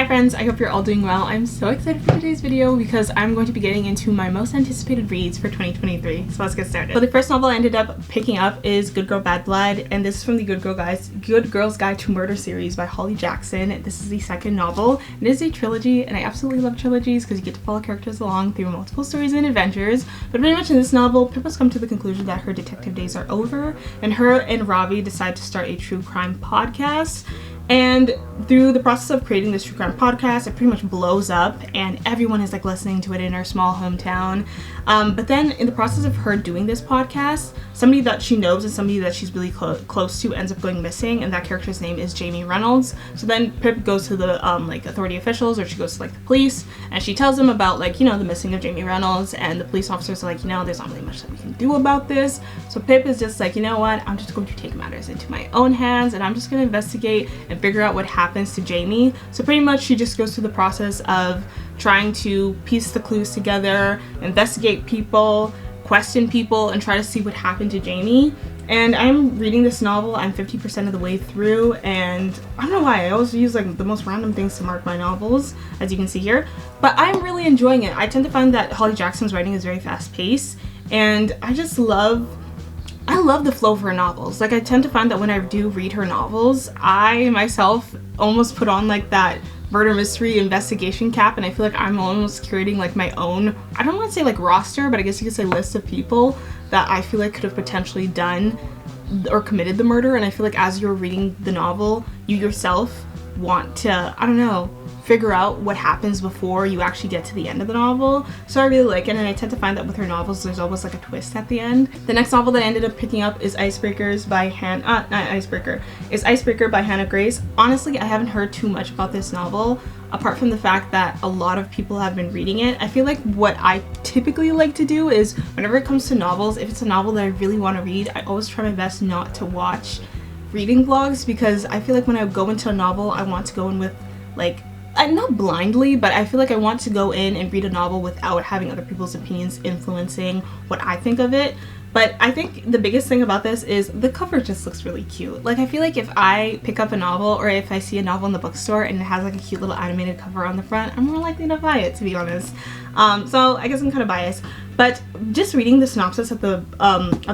Hi friends, I hope you're all doing well. I'm so excited for today's video because I'm going to be getting into my most anticipated reads for 2023. So let's get started. So the first novel I ended up picking up is Good Girl Bad Blood, and this is from the Good Girl's Guide to Murder series by Holly Jackson. This is the second novel. It is a trilogy, and I absolutely love trilogies because you get to follow characters along through multiple stories and adventures. But pretty much in this novel, Pip has come to the conclusion that her detective days are over, and her and Robbie decide to start a true crime podcast. And through the process of creating this true crime podcast, it pretty much blows up and everyone is like listening to it in her small hometown. But then in the process of her doing this podcast, somebody that she knows and somebody that she's really close to ends up going missing, and that character's name is Jamie Reynolds. So then Pip goes to the like authority officials, or she goes to like the police, and she tells them about like, you know, the missing of Jamie Reynolds, and the police officers are like, you know, there's not really much that we can do about this. So Pip is just like, you know what, I'm just going to take matters into my own hands and I'm just going to investigate and figure out what happens to Jamie. So pretty much she just goes through the process of trying to piece the clues together, investigate people, question people, and try to see what happened to Jamie. And I'm reading this novel, I'm 50% of the way through, and I don't know why, I always use like the most random things to mark my novels, as you can see here, but I'm really enjoying it. I tend to find that Holly Jackson's writing is very fast paced, and I love the flow of her novels. Like, I tend to find that when I do read her novels, I myself almost put on like that murder mystery investigation cap, and I feel like I'm almost curating like my own, I don't want to say like roster, but I guess you could say list of people that I feel like could have potentially done or committed the murder. And I feel like as you're reading the novel, you yourself want to, I don't know, figure out what happens before you actually get to the end of the novel. So I really like it, and I tend to find that with her novels there's always like a twist at the end. The next novel that I ended up picking up is Icebreaker by Hannah Grace. Honestly, I haven't heard too much about this novel apart from the fact that a lot of people have been reading it. I feel like what I typically like to do is whenever it comes to novels, if it's a novel that I really want to read, I always try my best not to watch reading vlogs, because I feel like when I go into a novel, I want to go in with like, not blindly, but I feel like I want to go in and read a novel without having other people's opinions influencing what I think of it. But I think the biggest thing about this is the cover just looks really cute. Like, I feel like if I pick up a novel, or if I see a novel in the bookstore and it has like a cute little animated cover on the front, I'm more likely to buy it, to be honest. So I guess I'm kind of biased. But just reading the synopsis of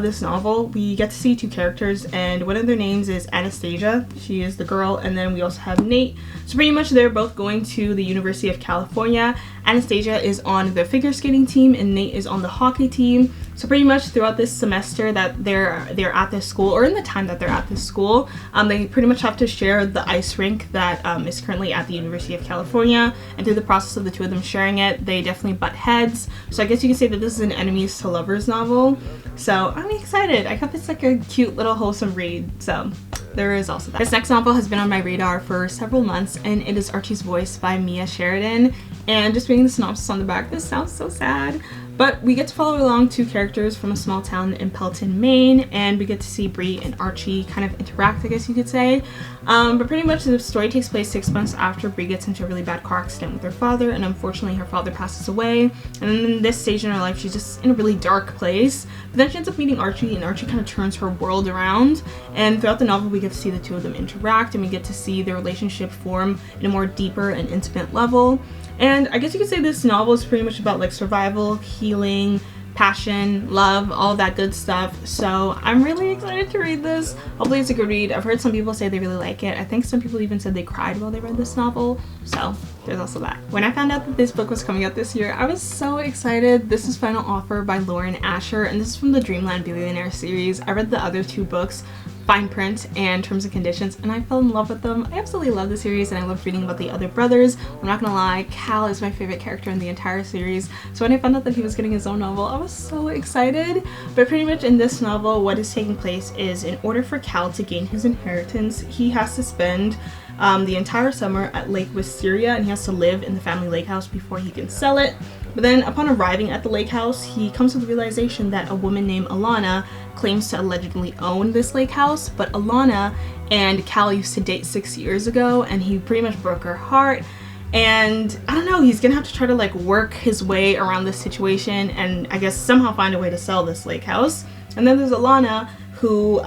this novel, we get to see two characters, and one of their names is Anastasia. She is the girl, and then we also have Nate. So pretty much they're both going to the University of California. Anastasia is on the figure skating team, and Nate is on the hockey team. So pretty much throughout this semester that they're at this school, or in the time that they're at this school, they pretty much have to share the ice rink that is currently at the University of California. And through the process of the two of them sharing it, they definitely butt heads. So I guess you can say that this is an enemies to lovers novel. So I'm excited. I hope it's like a cute little wholesome read. So there is also that. This next novel has been on my radar for several months, and it is Archies Voice by Mia Sheridan. And just reading the synopsis on the back, this sounds so sad. But we get to follow along two characters from a small town in Pelton, Maine, and we get to see Bree and Archie kind of interact, I guess you could say. But pretty much the story takes place 6 months after Bree gets into a really bad car accident with her father, and unfortunately her father passes away. And then in this stage in her life, she's just in a really dark place. But then she ends up meeting Archie, and Archie kind of turns her world around. And throughout the novel, we get to see the two of them interact, and we get to see their relationship form in a more deeper and intimate level. And I guess you could say this novel is pretty much about like survival, healing, passion, love, all that good stuff. So I'm really excited to read this. Hopefully it's a good read. I've heard some people say they really like it. I think some people even said they cried while they read this novel. So there's also that. When I found out that this book was coming out this year, I was so excited. This is Final Offer by Lauren Asher, and this is from the Dreamland Billionaire series. I read the other two books, Fine Print and Terms and Conditions, and I fell in love with them. I absolutely love the series, and I love reading about the other brothers. I'm not gonna lie, Cal is my favorite character in the entire series. So when I found out that he was getting his own novel, I was so excited. But pretty much in this novel, what is taking place is, in order for Cal to gain his inheritance, he has to spend the entire summer at Lake Wisteria, and he has to live in the family lake house before he can sell it. But then upon arriving at the lake house, he comes to the realization that a woman named Alana claims to allegedly own this lake house, but Alana and Cal used to date 6 years ago, and he pretty much broke her heart. And I don't know, he's gonna have to try to like work his way around this situation and I guess somehow find a way to sell this lake house. And then there's Alana, who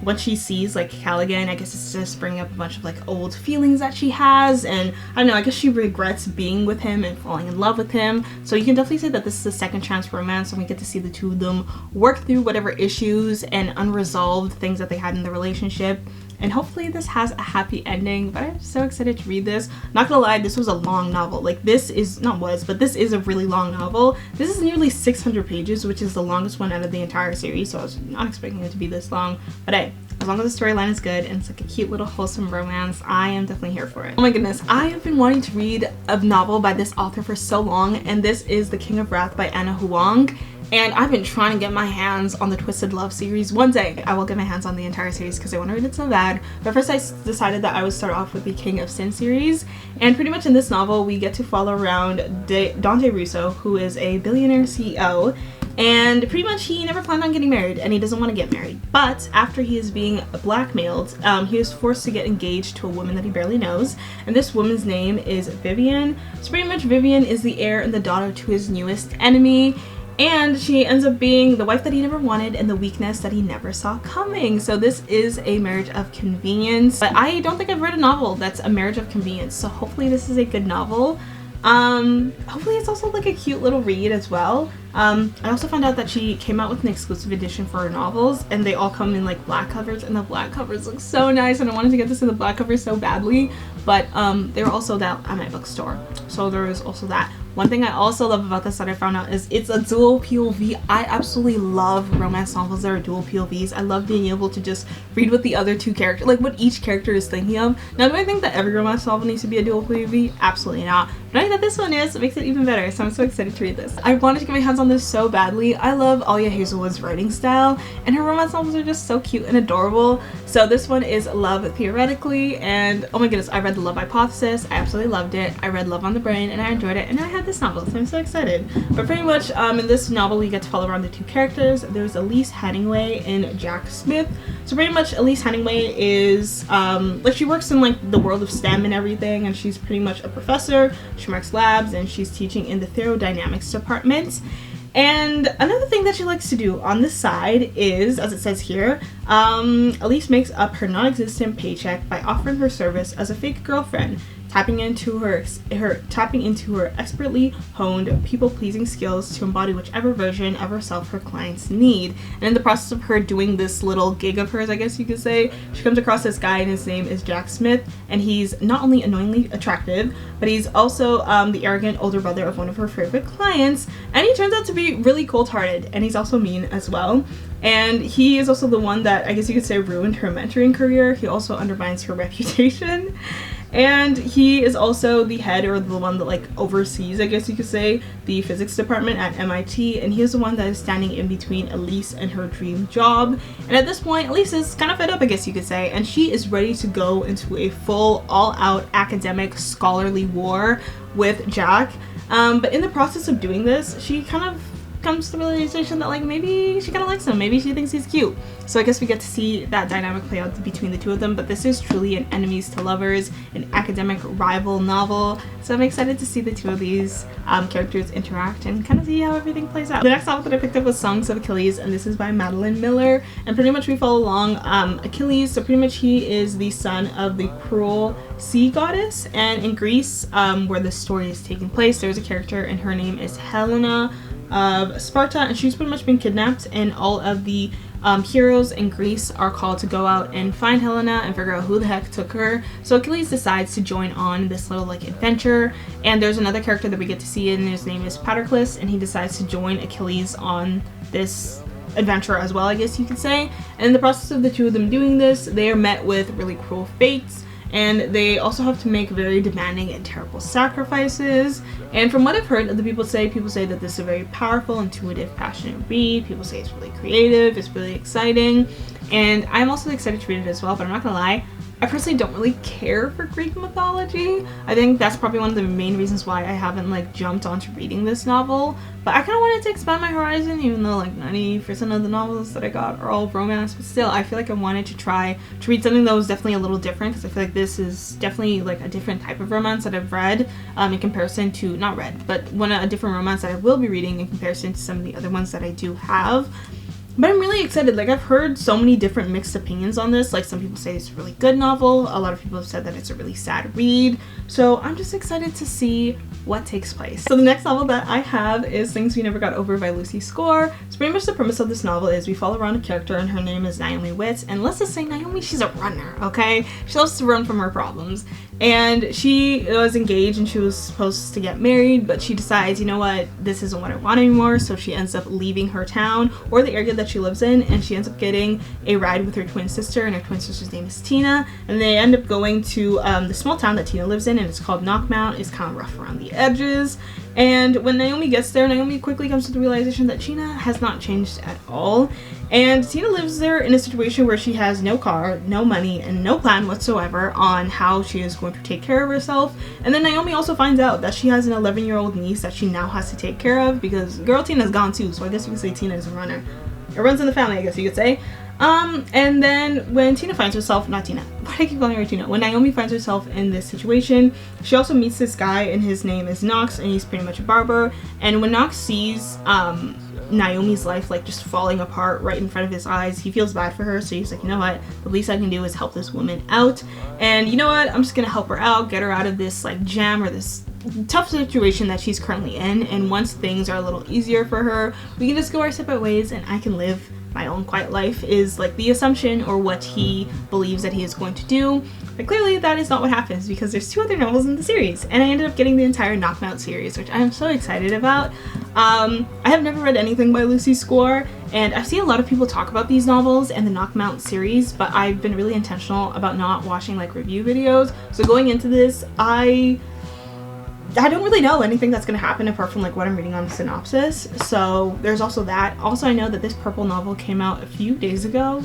once she sees like Callaghan, I guess it's just bringing up a bunch of like old feelings that she has, and I don't know, I guess she regrets being with him and falling in love with him. So you can definitely say that this is a second chance romance, and we get to see the two of them work through whatever issues and unresolved things that they had in the relationship. And hopefully this has a happy ending, but I'm so excited to read this. Not gonna lie, this was a long novel. Like this is, this is a really long novel. This is nearly 600 pages, which is the longest one out of the entire series, so I was not expecting it to be this long. But hey, as long as the storyline is good and it's like a cute little wholesome romance, I am definitely here for it. Oh my goodness, I have been wanting to read a novel by this author for so long, and this is The King of Wrath by Anna Huang. And I've been trying to get my hands on the Twisted Love series. One day I will get my hands on the entire series because I want to read it so bad. But first I decided that I would start off with the King of Sin series. And pretty much in this novel we get to follow around Dante Russo, who is a billionaire CEO. And pretty much he never planned on getting married, and he doesn't want to get married. But after he is being blackmailed, he is forced to get engaged to a woman that he barely knows. And this woman's name is Vivian. So pretty much Vivian is the heir and the daughter to his newest enemy. And she ends up being the wife that he never wanted and the weakness that he never saw coming. So this is a marriage of convenience. But I don't think I've read a novel that's a marriage of convenience. So hopefully this is a good novel. Hopefully it's also like a cute little read as well. I also found out that she came out with an exclusive edition for her novels, and they all come in like black covers, and the black covers look so nice, and I wanted to get this in the black cover so badly. But they were also out at my bookstore, so there is also that. One thing I also love about this that I found out is it's a dual POV. I absolutely love romance novels that are dual POVs. I love being able to just read what the other two characters, like what each character is thinking of. Now, do I think that every romance novel needs to be a dual POV? Absolutely not. But I think that this one is, it makes it even better, so I'm so excited to read this. I wanted to get my hands on this so badly. I love Alia Hazelwood's writing style, and her romance novels are just so cute and adorable. So this one is Love Theoretically, and oh my goodness, I read The Love Hypothesis. I absolutely loved it. I read Love on the Brain, and I enjoyed it, and I had this novel, so I'm so excited. But pretty much in this novel we get to follow around the two characters. There's Elise Henningway and Jack Smith. So pretty much Elise Henningway is like she works in like the world of STEM and everything, and she's pretty much a professor. She marks labs, and she's teaching in the thermodynamics department. And another thing that she likes to do on the side is, as it says here, Elise makes up her non-existent paycheck by offering her service as a fake girlfriend, tapping into her expertly honed people-pleasing skills to embody whichever version of herself her clients need. And in the process of her doing this little gig of hers, I guess you could say, she comes across this guy, and his name is Jack Smith, and he's not only annoyingly attractive, but he's also the arrogant older brother of one of her favorite clients, and he turns out to be really cold-hearted, and he's also mean as well. And he is also the one that, I guess you could say, ruined her mentoring career. He also undermines her reputation. And he is also the head, or the one that like oversees, I guess you could say, the physics department at MIT, and he is the one that is standing in between Elise and her dream job. And at this point, Elise is kind of fed up, I guess you could say, and she is ready to go into a full, all-out academic, scholarly war with Jack. But in the process of doing this, she kind of comes to the realization that like maybe she kind of likes him, maybe she thinks he's cute. So I guess we get to see that dynamic play out between the two of them. But this is truly an enemies to lovers, an academic rival novel, so I'm excited to see the two of these characters interact and kind of see how everything plays out. The next novel that I picked up was Songs of Achilles, and this is by Madeline Miller, and pretty much we follow along Achilles. So pretty much he is the son of the cruel sea goddess, and in Greece, where the story is taking place, there's a character and her name is Helena of Sparta, and she's pretty much been kidnapped, and all of the heroes in Greece are called to go out and find Helena and figure out who the heck took her. So Achilles decides to join on this little like adventure, and there's another character that we get to see, and his name is Patroclus, and he decides to join Achilles on this adventure as well, I guess you could say. And in the process of the two of them doing this, they are met with really cruel fates, and they also have to make very demanding and terrible sacrifices. And from what I've heard other people say that this is a very powerful, intuitive, passionate read. People say it's really creative, it's really exciting, and I'm also excited to read it as well. But I'm not gonna lie, I personally don't really care for Greek mythology. I think that's probably one of the main reasons why I haven't like jumped onto reading this novel. But I kind of wanted to expand my horizon, even though like 90% of the novels that I got are all romance. But still, I feel like I wanted to try to read something that was definitely a little different, because I feel like this is definitely like a different type of romance that I've read in comparison to, a different romance that I will be reading in comparison to some of the other ones that I do have. But I'm really excited. Like, I've heard so many different mixed opinions on this. Like, some people say it's a really good novel. A lot of people have said that it's a really sad read. So I'm just excited to see what takes place. So the next novel that I have is Things We Never Got Over by Lucy Score. So pretty much the premise of this novel is we follow around a character and her name is Naomi Witt. And let's just say Naomi, she's a runner, okay? She loves to run from her problems. And she was engaged and she was supposed to get married, but she decides, you know what, this isn't what I want anymore. So she ends up leaving her town or the area that she lives in, and she ends up getting a ride with her twin sister, and her twin sister's name is Tina. And they end up going to the small town that Tina lives in, and it's called Knockmount. It's kind of rough around the edges. And when Naomi gets there, Naomi quickly comes to the realization that Tina has not changed at all. And Tina lives there in a situation where she has no car, no money, and no plan whatsoever on how she is going to take care of herself. And then Naomi also finds out that she has an 11-year-old niece that she now has to take care of because girl Tina's gone too, so I guess you could say Tina is a runner. It runs in the family, I guess you could say. And then when Tina finds herself, not Tina, why do I keep calling her Tina? When Naomi finds herself in this situation, she also meets this guy and his name is Knox, and he's pretty much a barber. And when Knox sees Naomi's life like just falling apart right in front of his eyes, he feels bad for her, so he's like, you know what, the least I can do is help this woman out, and you know what, I'm just gonna help her out, get her out of this like jam or this tough situation that she's currently in. And once things are a little easier for her, we can just go our separate ways and I can live my own quiet life, is like the assumption or what he believes that he is going to do. But clearly that is not what happens, because there's 2 other novels in the series, and I ended up getting the entire Knockmount series, which I am so excited about. I have never read anything by Lucy Score, and I've seen a lot of people talk about these novels and the Knockmount series, but I've been really intentional about not watching like review videos. So going into this, I don't really know anything that's going to happen apart from like what I'm reading on synopsis, so there's also that. Also, I know that this purple novel came out a few days ago.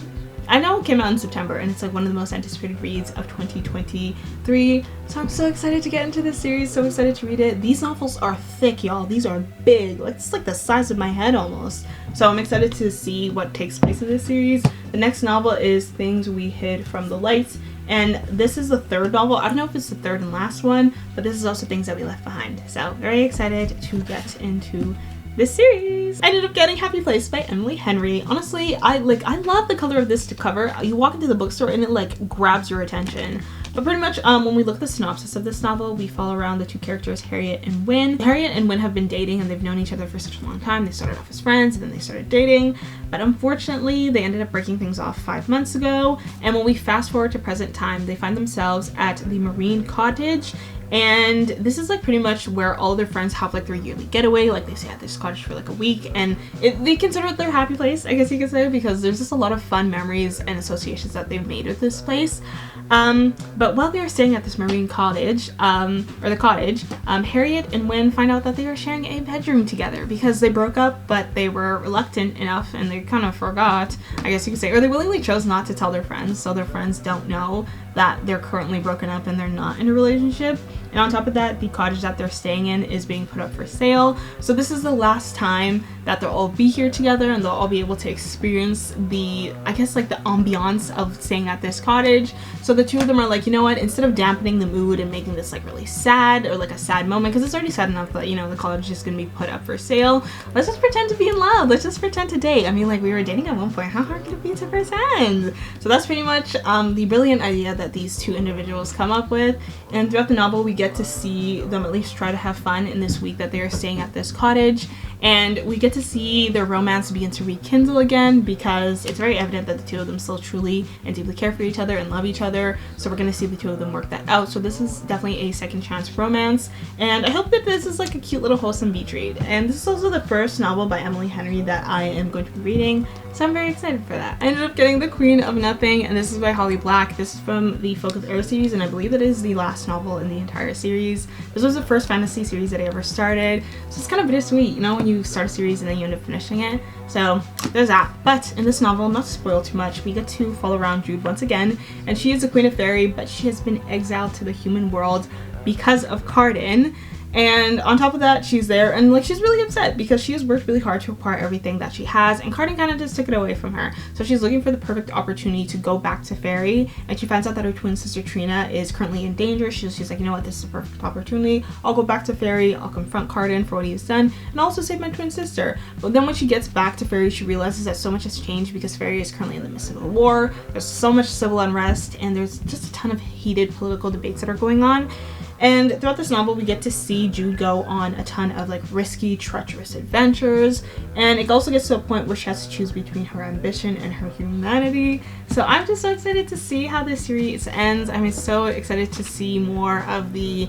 I know it came out in September, and it's like one of the most anticipated reads of 2023, so I'm so excited to get into this series, so excited to read it. These novels are thick, y'all. These are big, like it's like the size of my head almost, so I'm excited to see what takes place in this series. The next novel is Things We Hid from the Lights, and this is the 3rd novel. I don't know if it's the 3rd and last one, but this is also Things That We Left Behind. So very excited to get into this series. I ended up getting Happy Place by Emily Henry. Honestly, I love the color of this cover. You walk into the bookstore and it like grabs your attention. But pretty much when we look at the synopsis of this novel, we follow around the 2 characters, Harriet and Wynne. Harriet and Wynne have been dating and they've known each other for such a long time. They started off as friends and then they started dating. But unfortunately, they ended up breaking things off 5 months ago. And when we fast forward to present time, they find themselves at the Marine Cottage. And this is like pretty much where all their friends have like their yearly getaway. Like they stay at this cottage for like a week, and they consider it their happy place, I guess you could say, because there's just a lot of fun memories and associations that they've made with this place. But while they are staying at this marine cottage, Harriet and Wynne find out that they are sharing a bedroom together because they broke up, but they were reluctant enough and they kind of forgot, I guess you could say, or they willingly chose not to tell their friends, so their friends don't know that they're currently broken up and they're not in a relationship. And on top of that, the cottage that they're staying in is being put up for sale. So this is the last time that they'll all be here together and they'll all be able to experience the, I guess, like the ambiance of staying at this cottage. So the 2 of them are like, you know what, instead of dampening the mood and making this like really sad or like a sad moment, because it's already sad enough that, you know, the cottage is going to be put up for sale, let's just pretend to be in love. Let's just pretend to date. I mean, like, we were dating at one point. How hard could it be to pretend? So that's pretty much the brilliant idea that these 2 individuals come up with. And throughout the novel, we get to see them at least try to have fun in this week that they are staying at this cottage. And we get to see their romance begin to rekindle again, because it's very evident that the 2 of them still truly and deeply care for each other and love each other. So we're going to see the 2 of them work that out. So this is definitely a second chance romance. And I hope that this is like a cute little wholesome beach read. And this is also the first novel by Emily Henry that I am going to be reading. So I'm very excited for that. I ended up getting The Queen of Nothing, and this is by Holly Black. This is from the Folk of Air series, and I believe that is the last novel in the entire series. This was the first fantasy series that I ever started. So it's kind of bittersweet, you know, when you start a series and then you end up finishing it. So there's that. But in this novel, not to spoil too much, we get to follow around Jude once again, and she is a queen of fairy, but she has been exiled to the human world because of Cardan. And on top of that, she's there and like she's really upset because she has worked really hard to acquire everything that she has, and Carden kind of just took it away from her. So she's looking for the perfect opportunity to go back to Fairy, and she finds out that her twin sister Trina is currently in danger. She's like, you know what, this is a perfect opportunity. I'll go back to Fairy, I'll confront Carden for what he's done, and also save my twin sister. But then when she gets back to Fairy, she realizes that so much has changed because Fairy is currently in the midst of a war. There's so much civil unrest, and there's just a ton of heated political debates that are going on. And throughout this novel, we get to see Jude go on a ton of like risky, treacherous adventures, and it also gets to a point where she has to choose between her ambition and her humanity. So I'm just so excited to see how this series ends. I'm so excited to see more of the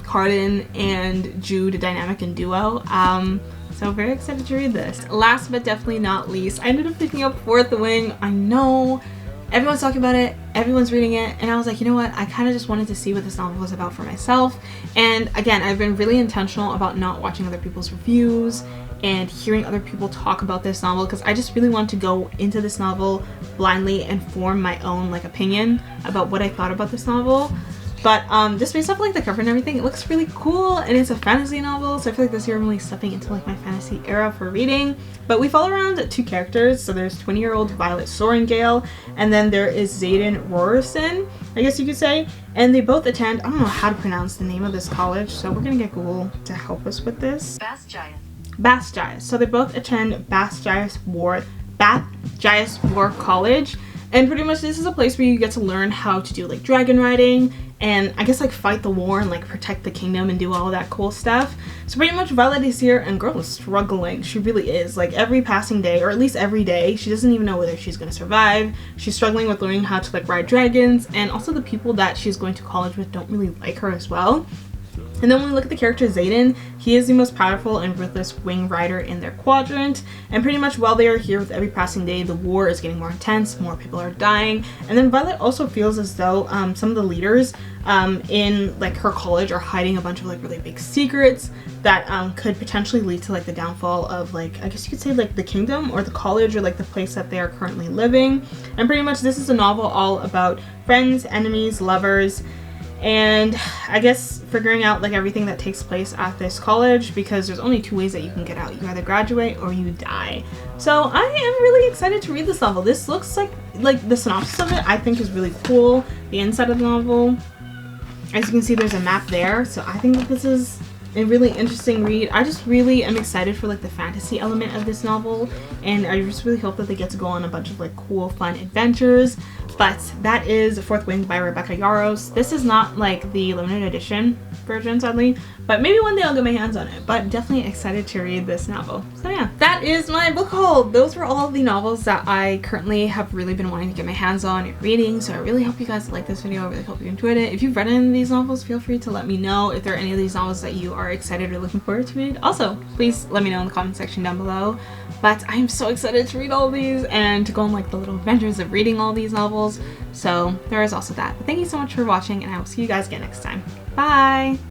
Carden and Jude dynamic and duo. So very excited to read this. Last but definitely not least, I ended up picking up Fourth Wing. I know everyone's talking about it, everyone's reading it, and I was like, you know what, I kind of just wanted to see what this novel was about for myself. And again, I've been really intentional about not watching other people's reviews and hearing other people talk about this novel, because I just really want to go into this novel blindly and form my own like opinion about what I thought about this novel. But just based off like the cover and everything, it looks really cool, and it's a fantasy novel, so I feel like this year I'm really stepping into like my fantasy era for reading. But we follow around two characters. So there's 20-year-old Violet Sorengale, and then there is Xaden Rorison, I guess you could say. And they both attend, I don't know how to pronounce the name of this college, so we're gonna get Google to help us with this. Basgias. So they both attend Basgias War College. And pretty much this is a place where you get to learn how to do like dragon riding and I guess like fight the war and like protect the kingdom and do all that cool stuff. So pretty much Violet is here, and girl is struggling. She really is. Like every passing day, or at least every day, she doesn't even know whether she's gonna survive. She's struggling with learning how to like ride dragons, and also the people that she's going to college with don't really like her as well. And then when we look at the character Xaden, he is the most powerful and ruthless wing rider in their quadrant. And pretty much while they are here, with every passing day, the war is getting more intense, more people are dying. And then Violet also feels as though some of the leaders in like her college are hiding a bunch of like really big secrets that could potentially lead to like the downfall of like, I guess you could say like the kingdom or the college or like the place that they are currently living. And pretty much this is a novel all about friends, enemies, lovers, and I guess figuring out like everything that takes place at this college, because there's only two ways that you can get out. You either graduate or you die. So I am really excited to read this novel. This looks like the synopsis of it I think is really cool. The inside of the novel, as you can see, there's a map there. So I think that this is a really interesting read. I just really am excited for like the fantasy element of this novel, and I just really hope that they get to go on a bunch of like cool fun adventures. But that is Fourth Wing by Rebecca Yarros. This is not like the limited edition version, sadly, but maybe one day I'll get my hands on it. But definitely excited to read this novel. So yeah, that is my book haul. Those were all of the novels that I currently have really been wanting to get my hands on and reading. So I really hope you guys like this video. I really hope you enjoyed it. If you've read any of these novels, feel free to let me know if there are any of these novels that you are excited or looking forward to read. Also, please let me know in the comment section down below. But I am so excited to read all of these and to go on like the little adventures of reading all these novels. So there is also that. But thank you so much for watching, and I will see you guys again next time. Bye!